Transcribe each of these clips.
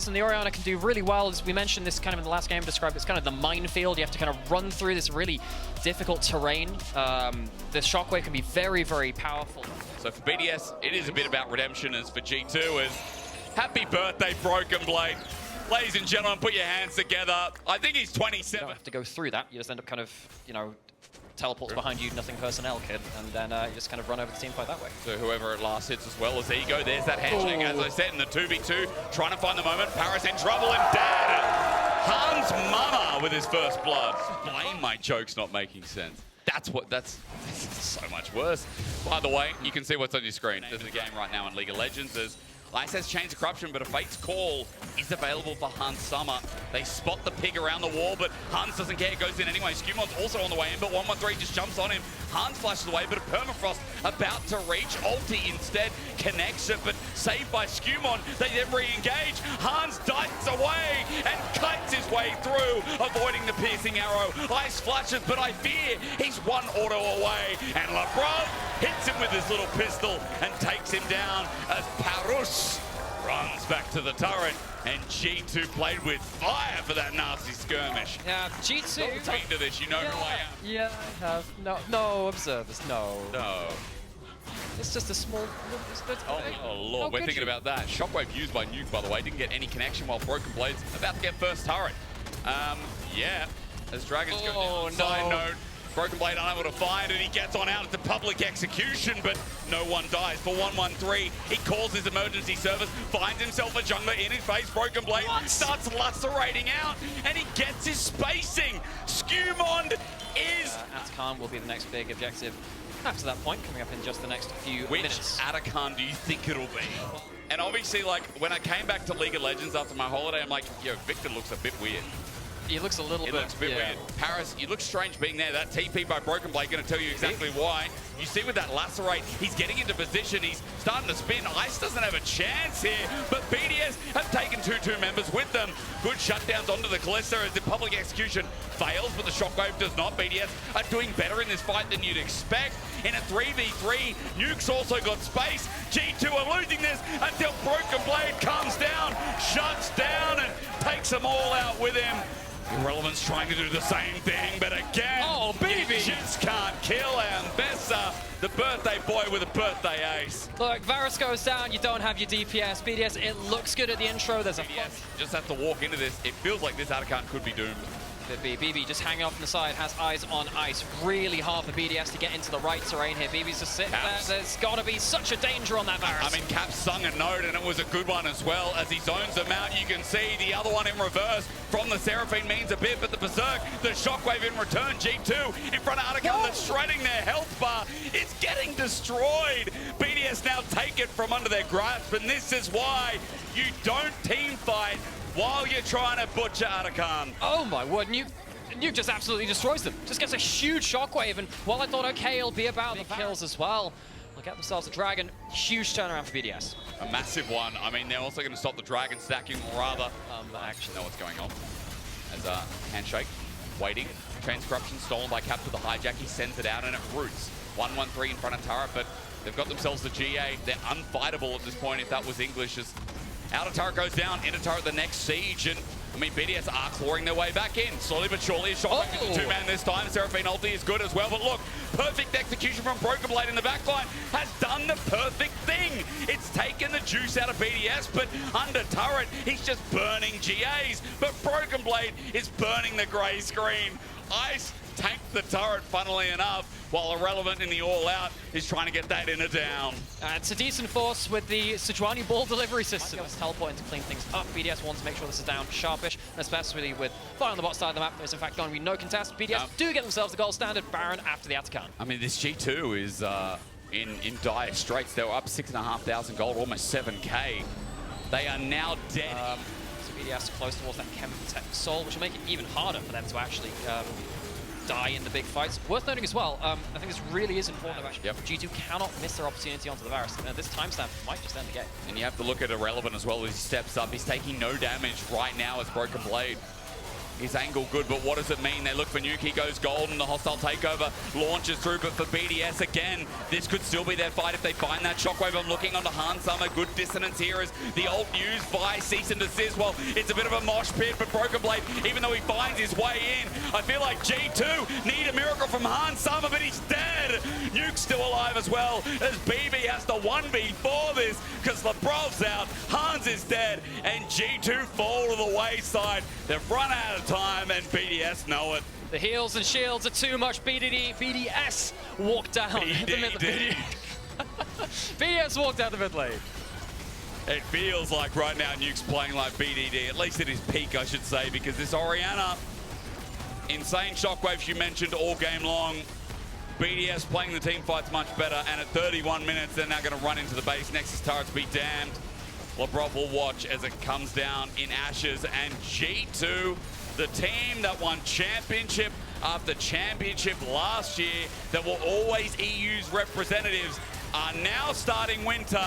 and the Orianna can do really well. As we mentioned this kind of in the last game, described it's kind of the minefield. You have to kind of run through this really difficult terrain. The shockwave can be very, very powerful. So for BDS, it is a bit about redemption, as for G2 is happy birthday, Broken Blade. Ladies and gentlemen, put your hands together. I think he's 27. You don't have to go through that. You just end up kind of, you know, teleports behind you, nothing personnel kid, and then you just kind of run over the team fight that way. So whoever at last hits as well as Ego, there's that handshake, as I said, in the 2v2, trying to find the moment. Parus in trouble, and Dad, Hans Mama with his first blood. Blame my jokes not making sense. That's so much worse. By the way, you can see what's on your screen. There's a game right now in League of Legends. There's Ice has changed the corruption, but a Fate's Call is available for Hans Summer. They spot the pig around the wall, but Hans doesn't care, goes in anyway. SkewMond's also on the way in, but 113 just jumps on him. Hans flashes away, but a Permafrost about to reach. Ulti instead connects it, but saved by SkewMond. They then re-engage. Hans dives away and cuts his way through, avoiding the piercing arrow. Ice flashes, but I fear he's one auto away, and Labrov hits him with his little pistol and takes him down as Parus runs back to the turret, and G2 played with fire for that nasty skirmish. Yeah, G2. Don't take to this, you know who I am. Yeah, I have. No, observers, no. No. It's just a small... Oh Lord, we're thinking about that. Shockwave used by Nuke, by the way, didn't get any connection while Broken Blade's about to get first turret. Yeah, as Dragon's going side note. Broken Blade unable to find it. He gets on out into public execution, but no one dies. For 113, he calls his emergency service, finds himself a jungler in his face. Broken Blade starts lacerating out, and he gets his spacing. SkewMond is... Atakan will be the next big objective after that point, coming up in just the next few minutes. Which Atakan do you think it'll be? And obviously, like, when I came back to League of Legends after my holiday, I'm like, yo, Victor looks a bit weird. He looks a little bit... It looks a bit weird. Parus, you look strange being there. That TP by Broken Blade going to tell you exactly why. You see with that lacerate, he's getting into position. He's starting to spin. Ice doesn't have a chance here, but BDS have taken 2-2 members with them. Good shutdowns onto the Kalista as the public execution fails, but the Shockwave does not. BDS are doing better in this fight than you'd expect. In a 3v3, Nuke's also got space. G2 are losing this until Broken Blade comes down, shuts down, and takes them all out with him. Irrelevant's trying to do the same thing, but again, he just can't kill Ambessa, the birthday boy with a birthday ace. Look, Varus goes down, you don't have your DPS. BDS, it looks good at the intro. There's BDS just have to walk into this. It feels like this Atakan could be doomed. BB just hanging off on the side, has eyes on Ice. Really hard for BDS to get into the right terrain here. BB's just sitting there. There's got to be such a danger on that Varus. I mean, Caps sung a note, and it was a good one as well. As he zones them out, you can see the other one in reverse from the Seraphine means a bit, but the Berserk, the Shockwave in return. G2 in front of Atakan that's shredding their health bar. It's getting destroyed. BDS now take it from under their grasp, and this is why you don't team fight while you're trying to butcher Atakan. Oh my word, Nuke just absolutely destroys them. Just gets a huge shockwave, and while I thought, okay, it'll be about the kills as well, they'll get themselves a dragon. Huge turnaround for BDS. A massive one. I mean, they're also going to stop the dragon stacking, or rather, actually know what's going on. As a handshake, waiting. Transcorruption stolen by Cap with the hijack. He sends it out, and it roots. 113 in front of turret, but they've got themselves the GA. They're unfightable at this point, if that was English. As outer turret goes down, inner turret the next siege, and I mean, BDS are clawing their way back in. Slowly but surely, a shot back to the two-man this time. Seraphine ulti is good as well, but look, perfect execution from Broken Blade in the backline has done the perfect thing. It's taken the juice out of BDS, but under turret, he's just burning GAs. But Broken Blade is burning the grey screen. Ice tanked the turret, funnily enough, while Irrelevant in the all-out is trying to get that inner down. It's a decent force with the Sejuani ball delivery system. It's teleporting to clean things up. BDS wants to make sure this is down sharpish, and especially with fire on the bot side of the map, there's in fact going to be no contest. BDS do get themselves the gold standard Baron after the Atakan. I mean, this G2 is in dire straits. They were up 6,500 gold, almost 7k. They are now dead. So BDS close towards that Chem Protect Soul, which will make it even harder for them to actually die in the big fights. Worth noting as well, I think this really is important. G2 cannot miss their opportunity onto the Varus. This timestamp might just end the game. And you have to look at Irrelevant as well as he steps up. He's taking no damage right now as Broken Blade his angle good, but what does it mean? They look for Nuke, he goes golden, the hostile takeover launches through, but for BDS again, this could still be their fight if they find that shockwave. I'm looking onto Hansama, good dissonance here as the ult used by cease and desist. Well, it's a bit of a mosh pit, but Broken Blade, even though he finds his way in, I feel like G2 need a miracle from Hansama, but he's dead. Nuke's still alive as well, as BB has to 1v4 this, because Labrov's out, Hans is dead, and G2 fall to the wayside. They've run out of time, and BDS know it. The heals and shields are too much. BDS walked down the mid lane. BDS walked down the mid lane. It feels like right now Nuke's playing like BDD, at least at his peak, I should say, because this Orianna, insane shockwaves you mentioned all game long. BDS playing the team fights much better, and at 31 minutes, they're now going to run into the base. Nexus turrets be damned. Labrov will watch as it comes down in ashes, and G2, the team that won championship after championship last year, that were always EU's representatives, are now starting winter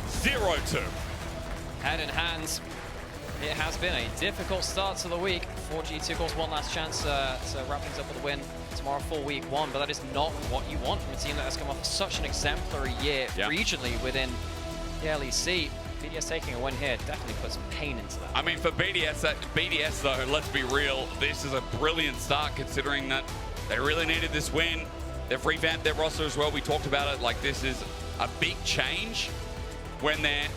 0-2. Hand in hand, it has been a difficult start to the week for G2. Of course, one last chance to wrap things up with a win tomorrow for week one, but that is not what you want from a team that has come off such an exemplary year regionally within the LEC. BDS taking a win here definitely puts some pain into that. I mean, for BDS though, let's be real, this is a brilliant start considering that they really needed this win. They've revamped their roster as well. We talked about it, like this is a big change when they're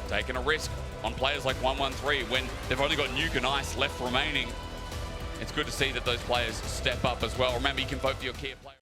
taking a risk on players like 113 when they've only got Nuke and Ice left remaining. It's good to see that those players step up as well. Remember, you can vote for your key player.